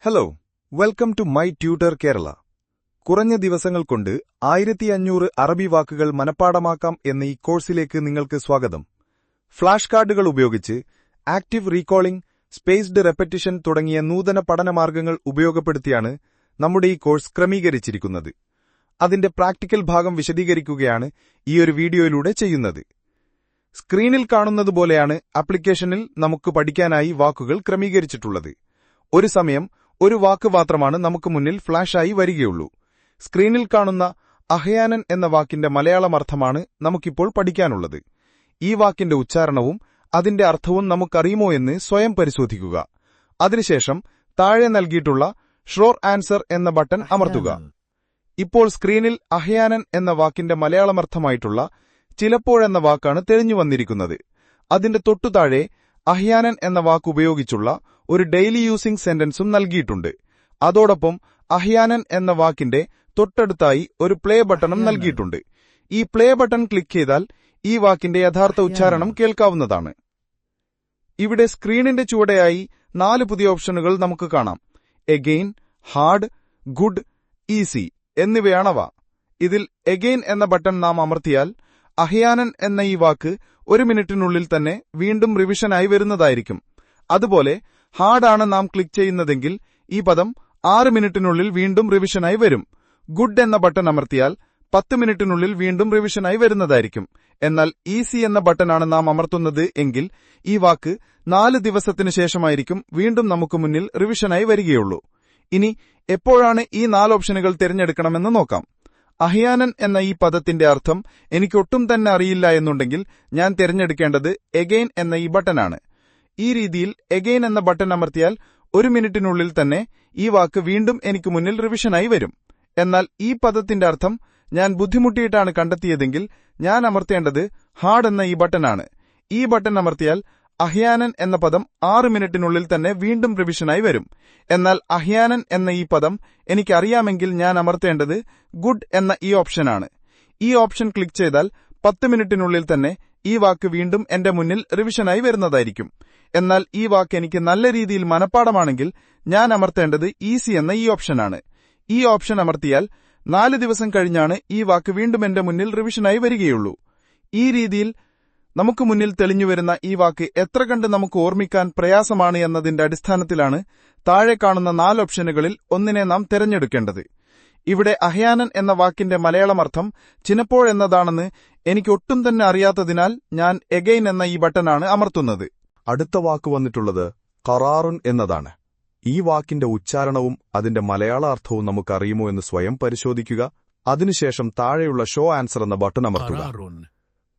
Hello, welcome to my tutor Kerala. കുറഞ്ഞ ദിവസങ്ങൾ കൊണ്ട് 1500 അറബി വാക്കുകൾ മനഃപ്പാടമാക്കാം എന്ന ഈ കോഴ്സിലേക്ക് നിങ്ങൾക്ക് സ്വാഗതം. ഫ്ലാഷ് കാർഡുകൾ ഉപയോഗിച്ച് ആക്റ്റീവ് റീകോളിംഗ്, സ്പേസ്ഡ് റെപ്പറ്റിഷൻ തുടങ്ങിയ നൂതന പഠനമാർഗ്ഗങ്ങൾ ഉപയോഗപ്പെടുത്തിയാണ് നമ്മുടെ ഈ കോഴ്സ് ക്രമീകരിച്ചിരിക്കുന്നത്. അതിന്റെ പ്രാക്ടിക്കൽ ഭാഗം വിശദീകരിക്കുകയാണ് ഈയൊരു വീഡിയോയിലൂടെ ചെയ്യുന്നത്. സ്ക്രീനിൽ കാണുന്നതുപോലെയാണ് ആപ്ലിക്കേഷനിൽ നമുക്ക് പഠിക്കാനായി വാക്കുകൾ ക്രമീകരിച്ചിട്ടുള്ളത്. ഒരു സമയം ഒരു വാക്ക് മാത്രമാണ് നമുക്ക് മുന്നിൽ ഫ്ലാഷായി വരികയുള്ളൂ. സ്ക്രീനിൽ കാണുന്ന അഹ്യാനൻ എന്ന വാക്കിന്റെ മലയാളമർത്ഥമാണ് നമുക്കിപ്പോൾ പഠിക്കാനുള്ളത്. ഈ വാക്കിന്റെ ഉച്ചാരണവും അതിന്റെ അർത്ഥവും നമുക്കറിയുമോ എന്ന് സ്വയം പരിശോധിക്കുക. അതിനുശേഷം താഴെ നൽകിയിട്ടുള്ള ഷോർ ആൻസർ എന്ന ബട്ടൺ അമർത്തുക. ഇപ്പോൾ സ്ക്രീനിൽ അഹ്യാനൻ എന്ന വാക്കിന്റെ മലയാളമർത്ഥമായിട്ടുള്ള ചിലപ്പോഴെന്ന വാക്കാണ് തെളിഞ്ഞു വന്നിരിക്കുന്നത്. അതിന്റെ തൊട്ടുതാഴെ അഹ്യാനൻ എന്ന വാക്കുപയോഗിച്ചുള്ള ഒരു ഡെയിലി യൂസിംഗ് സെന്റൻസും നൽകിയിട്ടുണ്ട്. അതോടൊപ്പം അഹ്യാനൻ എന്ന വാക്കിന്റെ തൊട്ടടുത്തായി ഒരു പ്ലേ ബട്ടണും നൽകിയിട്ടുണ്ട്. ഈ പ്ലേ ബട്ടൺ ക്ലിക്ക് ചെയ്താൽ ഈ വാക്കിന്റെ യഥാർത്ഥ ഉച്ചാരണം കേൾക്കാവുന്നതാണ്. ഇവിടെ സ്ക്രീനിന്റെ ചുവടെയായി 4 പുതിയ ഓപ്ഷനുകൾ നമുക്ക് കാണാം. എഗെയിൻ, ഹാർഡ്, ഗുഡ്, ഈസി എന്നിവയാണവ. ഇതിൽ എഗെയിൻ എന്ന ബട്ടൺ നാം അമർത്തിയാൽ അഹ്യാനൻ എന്ന ഈ വാക്ക് 1 മിനിറ്റിനുള്ളിൽ തന്നെ വീണ്ടും റിവിഷനായി വരുന്നതായിരിക്കും. അതുപോലെ ഹാർഡാണ് നാം ക്ലിക്ക് ചെയ്യുന്നതെങ്കിൽ ഈ പദം 6 മിനിറ്റിനുള്ളിൽ വീണ്ടും റിവിഷനായി വരും. ഗുഡ് എന്ന ബട്ടൺ അമർത്തിയാൽ 10 മിനിറ്റിനുള്ളിൽ വീണ്ടും റിവിഷനായി വരുന്നതായിരിക്കും. എന്നാൽ ഈസി എന്ന ബട്ടണാണ് നാം അമർത്തുന്നത് എങ്കിൽ ഈ വാക്ക് 4 ദിവസത്തിനു ശേഷമായിരിക്കും വീണ്ടും നമുക്ക് മുന്നിൽ റിവിഷനായി വരികയുള്ളൂ. ഇനി എപ്പോഴാണ് ഈ 4 ഓപ്ഷനുകൾ തിരഞ്ഞെടുക്കണമെന്ന് നോക്കാം. അഹ്യാനൻ എന്ന ഈ പദത്തിന്റെ അർത്ഥം എനിക്കൊട്ടും തന്നെ അറിയില്ല എന്നുണ്ടെങ്കിൽ ഞാൻ തിരഞ്ഞെടുക്കേണ്ടത് എഗെയിൻ എന്ന ഈ ബട്ടനാണ്. ഈ രീതിയിൽ എഗെയിൻ എന്ന ബട്ടൺ അമർത്തിയാൽ 1 മിനിറ്റിനുള്ളിൽ തന്നെ ഈ വാക്ക് വീണ്ടും എനിക്ക് മുന്നിൽ റിവിഷനായി വരും. എന്നാൽ ഈ പദത്തിന്റെ അർത്ഥം ഞാൻ ബുദ്ധിമുട്ടിയിട്ടാണ് കണ്ടെത്തിയതെങ്കിൽ ഞാൻ അമർത്തേണ്ടത് ഹാർഡ് എന്ന ഈ ബട്ടനാണ്. ഈ ബട്ടൺ അമർത്തിയാൽ അഹ്യാനൻ എന്ന പദം 6 മിനിറ്റിനുള്ളിൽ തന്നെ വീണ്ടും റിവിഷനായി വരും. എന്നാൽ അഹ്യാനൻ എന്ന ഈ പദം എനിക്കറിയാമെങ്കിൽ ഞാൻ അമർത്തേണ്ടത് ഗുഡ് എന്ന ഈ ഓപ്ഷനാണ്. ഈ ഓപ്ഷൻ ക്ലിക്ക് ചെയ്താൽ 10 മിനിറ്റിനുള്ളിൽ തന്നെ ഈ വാക്ക് വീണ്ടും എന്റെ മുന്നിൽ റിവിഷനായി വരുന്നതായിരിക്കും. എന്നാൽ ഈ വാക്ക് എനിക്ക് നല്ല രീതിയിൽ മനഃപ്പാടമാണെങ്കിൽ ഞാൻ അമർത്തേണ്ടത് ഈസി എന്ന ഈ ഓപ്ഷനാണ്. ഈ ഓപ്ഷൻ അമർത്തിയാൽ 4 ദിവസം കഴിഞ്ഞാണ് ഈ വാക്ക് വീണ്ടും എന്റെ മുന്നിൽ റിവിഷനായി വരികയുള്ളൂ. ഈ രീതിയിൽ നമുക്ക് മുന്നിൽ തെളിഞ്ഞുവരുന്ന ഈ വാക്ക് എത്ര കണ്ട് നമുക്ക് ഓർമ്മിക്കാൻ പ്രയാസമാണ് എന്നതിന്റെ അടിസ്ഥാനത്തിലാണ് താഴെ കാണുന്ന 4 ഓപ്ഷനുകളിൽ ഒന്നിനെ നാം തിരഞ്ഞെടുക്കേണ്ടത്. ഇവിടെ അഹ്യാനൻ എന്ന വാക്കിന്റെ മലയാളമർത്ഥം ചിലപ്പോഴെന്നതാണെന്ന് എനിക്കൊട്ടും തന്നെ അറിയാത്തതിനാൽ ഞാൻ എഗെയിൻ എന്ന ഈ ബട്ടനാണ് അമർത്തുന്നത്. അടുത്ത വാക്ക് വന്നിട്ടുള്ളത് ഖറാറുൻ എന്നതാണ്. ഈ വാക്കിന്റെ ഉച്ചാരണവും അതിന്റെ മലയാള അർത്ഥവും നമുക്കറിയുമോ എന്ന് സ്വയം പരിശോധിക്കുക. അതിനുശേഷം താഴെയുള്ള ഷോ ആൻസർ എന്ന ബട്ടൺ അമർത്തുക.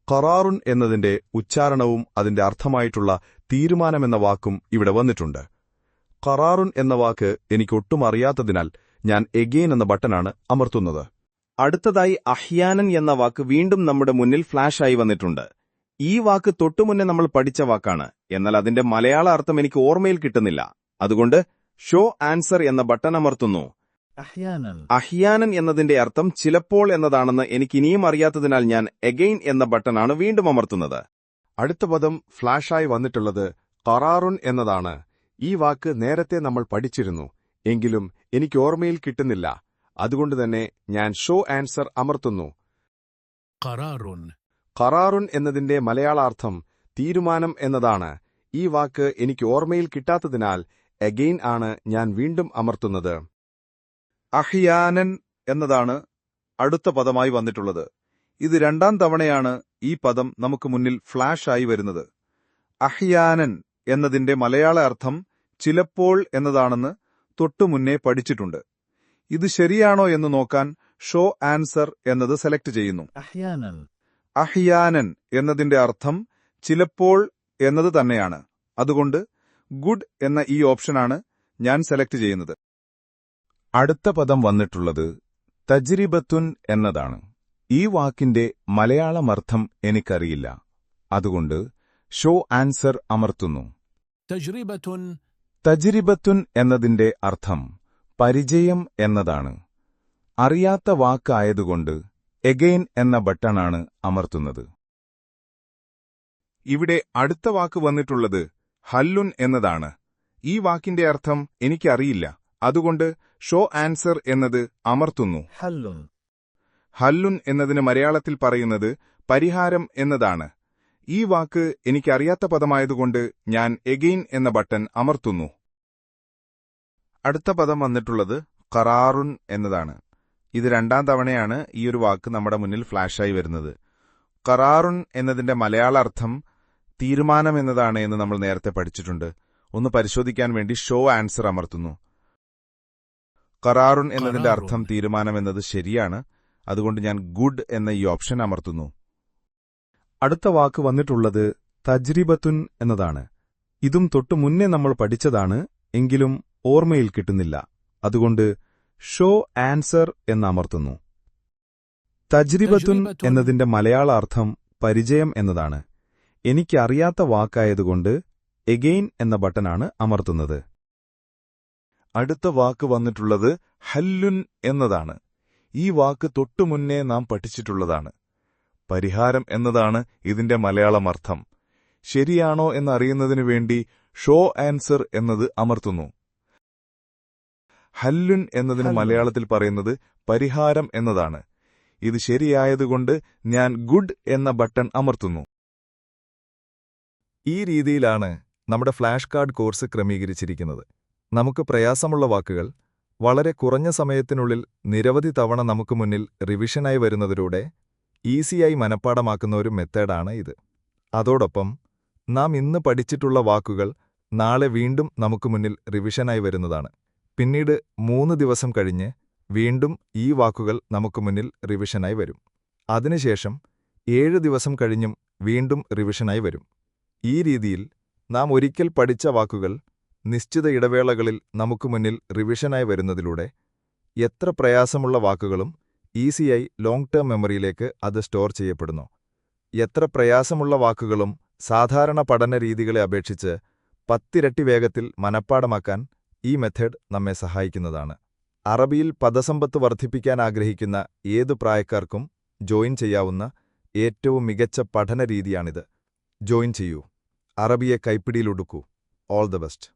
ഖറാറുൻ എന്നതിന്റെ ഉച്ചാരണവും അതിന്റെ അർത്ഥമായിട്ടുള്ള തീരുമാനമെന്ന വാക്കും ഇവിടെ വന്നിട്ടുണ്ട്. ഖറാറുൻ എന്ന വാക്ക് എനിക്കൊട്ടും അറിയാത്തതിനാൽ ഞാൻ എഗെയിൻ എന്ന ബട്ടനാണ് അമർത്തുന്നത്. അടുത്തതായി അഹ്യാനൻ എന്ന വാക്ക് വീണ്ടും നമ്മുടെ മുന്നിൽ ഫ്ലാഷായി വന്നിട്ടുണ്ട്. ഈ വാക്ക് തൊട്ടുമുന്നേ നമ്മൾ പഠിച്ച വാക്കാണ്. എന്നാൽ അതിന്റെ മലയാള അർത്ഥം എനിക്ക് ഓർമ്മയിൽ കിട്ടുന്നില്ല. അതുകൊണ്ട് ഷോ ആൻസർ എന്ന ബട്ടൺ അമർത്തുന്നു. അഹ്യാനൻ എന്നതിന്റെ അർത്ഥം ചിലപ്പോൾ എന്നതാണെന്ന് എനിക്ക് ഇനിയും അറിയാത്തതിനാൽ ഞാൻ എഗെയിൻ എന്ന ബട്ടണാണ് വീണ്ടും അമർത്തുന്നത്. അടുത്ത പദം ഫ്ലാഷായി വന്നിട്ടുള്ളത് ഖറാറുൻ എന്നതാണ്. ഈ വാക്ക് നേരത്തെ നമ്മൾ പഠിച്ചിരുന്നു, എങ്കിലും എനിക്ക് ഓർമ്മയിൽ കിട്ടുന്നില്ല. അതുകൊണ്ട് തന്നെ ഞാൻ ഷോ ആൻസർ അമർത്തുന്നു. ഖറാറുൻ എന്നതിന്റെ മലയാളാർത്ഥം തീരുമാനം എന്നതാണ്. ഈ വാക്ക് എനിക്ക് ഓർമ്മയിൽ കിട്ടാത്തതിനാൽ എഗെയിൻ ആണ് ഞാൻ വീണ്ടും അമർത്തുന്നത്. അഹ്യാനൻ എന്നതാണ് അടുത്ത പദമായി വന്നിട്ടുള്ളത്. ഇത് 2ാം തവണയാണ് ഈ പദം നമുക്ക് മുന്നിൽ ഫ്ലാഷായി വരുന്നത്. അഹ്യാനൻ എന്നതിന്റെ മലയാള അർത്ഥം ചിലപ്പോൾ എന്നതാണെന്ന് തൊട്ടുമുന്നേ പഠിച്ചിട്ടുണ്ട്. ഇത് ശരിയാണോ എന്ന് നോക്കാൻ ഷോ ആൻസർ എന്നത് സെലക്ട് ചെയ്യുന്നു. അഹ്യാനൻ എന്നതിന്റെ അർത്ഥം ചിലപ്പോൾ എന്നത് തന്നെയാണ്. അതുകൊണ്ട് ഗുഡ് എന്ന ഈ ഓപ്ഷനാണ് ഞാൻ സെലക്ട് ചെയ്യുന്നത്. അടുത്ത പദം വന്നിട്ടുള്ളത് തജ്രിബത്തുൻ എന്നതാണ്. ഈ വാക്കിന്റെ മലയാളമർത്ഥം എനിക്കറിയില്ല. അതുകൊണ്ട് ഷോ ആൻസർ അമർത്തുന്നു. തജ്രിബത്തുൻ എന്നതിന്റെ അർത്ഥം പരിചയം എന്നതാണ്. അറിയാത്ത വാക്കായതുകൊണ്ട് എഗെയിൻ എന്ന ബട്ടണാണ് അമർത്തുന്നത്. ഇവിടെ അടുത്ത വാക്ക് വന്നിട്ടുള്ളത് ഹല്ലുൻ എന്നതാണ്. ഈ വാക്കിന്റെ അർത്ഥം എനിക്കറിയില്ല. അതുകൊണ്ട് ഷോ ആൻസർ എന്നത് അമർത്തുന്നു. ഹല്ലുൻ. ഹല്ലുൻ എന്നതിന് മലയാളത്തിൽ പറയുന്നത് പരിഹാരം എന്നതാണ്. ഈ വാക്ക് എനിക്കറിയാത്ത പദമായതുകൊണ്ട് ഞാൻ എഗെയിൻ എന്ന ബട്ടൺ അമർത്തുന്നു. അടുത്ത പദം വന്നിട്ടുള്ളത് ഖറാറുൻ എന്നതാണ്. ഇത് രണ്ടാം തവണയാണ് ഈ ഒരു വാക്ക് നമ്മുടെ മുന്നിൽ ഫ്ലാഷായി വരുന്നത്. ഖറാറുൻ എന്നതിന്റെ മലയാള അർത്ഥം തീരുമാനം എന്നതാണ് എന്ന് നമ്മൾ നേരത്തെ പഠിച്ചിട്ടുണ്ട്. ഒന്ന് പരിശോധിക്കാൻ വേണ്ടി ഷോ ആൻസർ അമർത്തുന്നു. ഖറാറുൻ എന്നതിന്റെ അർത്ഥം തീരുമാനം എന്നത് ശരിയാണ്. അതുകൊണ്ട് ഞാൻ ഗുഡ് എന്ന ഈ ഓപ്ഷൻ അമർത്തുന്നു. അടുത്ത വാക്ക് വന്നിട്ടുള്ളത് തജ്രിബത്തുൻ എന്നതാണ്. ഇതും തൊട്ടു മുന്നേ നമ്മൾ പഠിച്ചതാണ്, എങ്കിലും ഓർമ്മയിൽ കിട്ടുന്നില്ല. അതുകൊണ്ട് ഷോ ആൻസർ എന്ന് അമർത്തുന്നു. തജ്രിബത്തുൻ എന്നതിന്റെ മലയാള അർത്ഥം പരിചയം എന്നതാണ്. എനിക്കറിയാത്ത വാക്കായതുകൊണ്ട് എഗെയിൻ എന്ന ബട്ടനാണ് അമർത്തുന്നത്. അടുത്ത വാക്ക് വന്നിട്ടുള്ളത് ഹല്ലുൻ എന്നതാണ്. ഈ വാക്ക് തൊട്ടുമുന്നേ നാം പഠിച്ചിട്ടുള്ളതാണ്. പരിഹാരം എന്നതാണ് ഇതിന്റെ മലയാളം അർത്ഥം. ശരിയാണോ എന്നറിയുന്നതിനു വേണ്ടി ഷോ ആൻസർ എന്നത് അമർത്തുന്നു. ഹല്ലുൻ എന്നതിന് മലയാളത്തിൽ പറയുന്നത് പരിഹാരം എന്നതാണ്. ഇത് ശരിയായതുകൊണ്ട് ഞാൻ ഗുഡ് എന്ന ബട്ടൺ അമർത്തുന്നു. ഈ രീതിയിലാണ് നമ്മുടെ ഫ്ലാഷ് കാർഡ് കോഴ്സ് ക്രമീകരിച്ചിരിക്കുന്നത്. നമുക്ക് പ്രയാസമുള്ള വാക്കുകൾ വളരെ കുറഞ്ഞ സമയത്തിനുള്ളിൽ നിരവധി തവണ നമുക്ക് മുന്നിൽ റിവിഷനായി വരുന്നതിലൂടെ ഈസിയായി മനഃപ്പാടമാക്കുന്ന ഒരു മെത്തേഡാണ് ഇത്. അതോടൊപ്പം നാം ഇന്ന് പഠിച്ചിട്ടുള്ള വാക്കുകൾ നാളെ വീണ്ടും നമുക്ക് മുന്നിൽ റിവിഷനായി വരുന്നതാണ്. പിന്നീട് 3 ദിവസം കഴിഞ്ഞ് വീണ്ടും ഈ വാക്കുകൾ നമുക്ക് മുന്നിൽ റിവിഷനായി വരും. അതിനുശേഷം 7 ദിവസം കഴിഞ്ഞും വീണ്ടും റിവിഷനായി വരും. ഈ രീതിയിൽ നാം ഒരിക്കൽ പഠിച്ച വാക്കുകൾ നിശ്ചിത ഇടവേളകളിൽ നമുക്ക് മുന്നിൽ റിവിഷനായി വരുന്നതിലൂടെ എത്ര പ്രയാസമുള്ള വാക്കുകളും ഈസിയായി ലോങ് ടേം മെമ്മറിയിലേക്ക് അത് സ്റ്റോർ ചെയ്യപ്പെടുന്നു. എത്ര പ്രയാസമുള്ള വാക്കുകളും സാധാരണ പഠന രീതികളെ അപേക്ഷിച്ച് 10 ഇരട്ടി വേഗത്തിൽ മനഃപ്പാടമാക്കാൻ ഈ മെത്തേഡ് നമ്മെ സഹായിക്കുന്നതാണ്. അറബിയിൽ പദസമ്പത്ത് വർദ്ധിപ്പിക്കാൻ ആഗ്രഹിക്കുന്ന ഏതു പ്രായക്കാർക്കും ജോയിൻ ചെയ്യാവുന്ന ഏറ്റവും മികച്ച പഠന രീതിയാണിത്. ജോയിൻ ചെയ്യൂ. അറബിയെ കൈപ്പിടിയിലൊടുക്കൂ. All the best.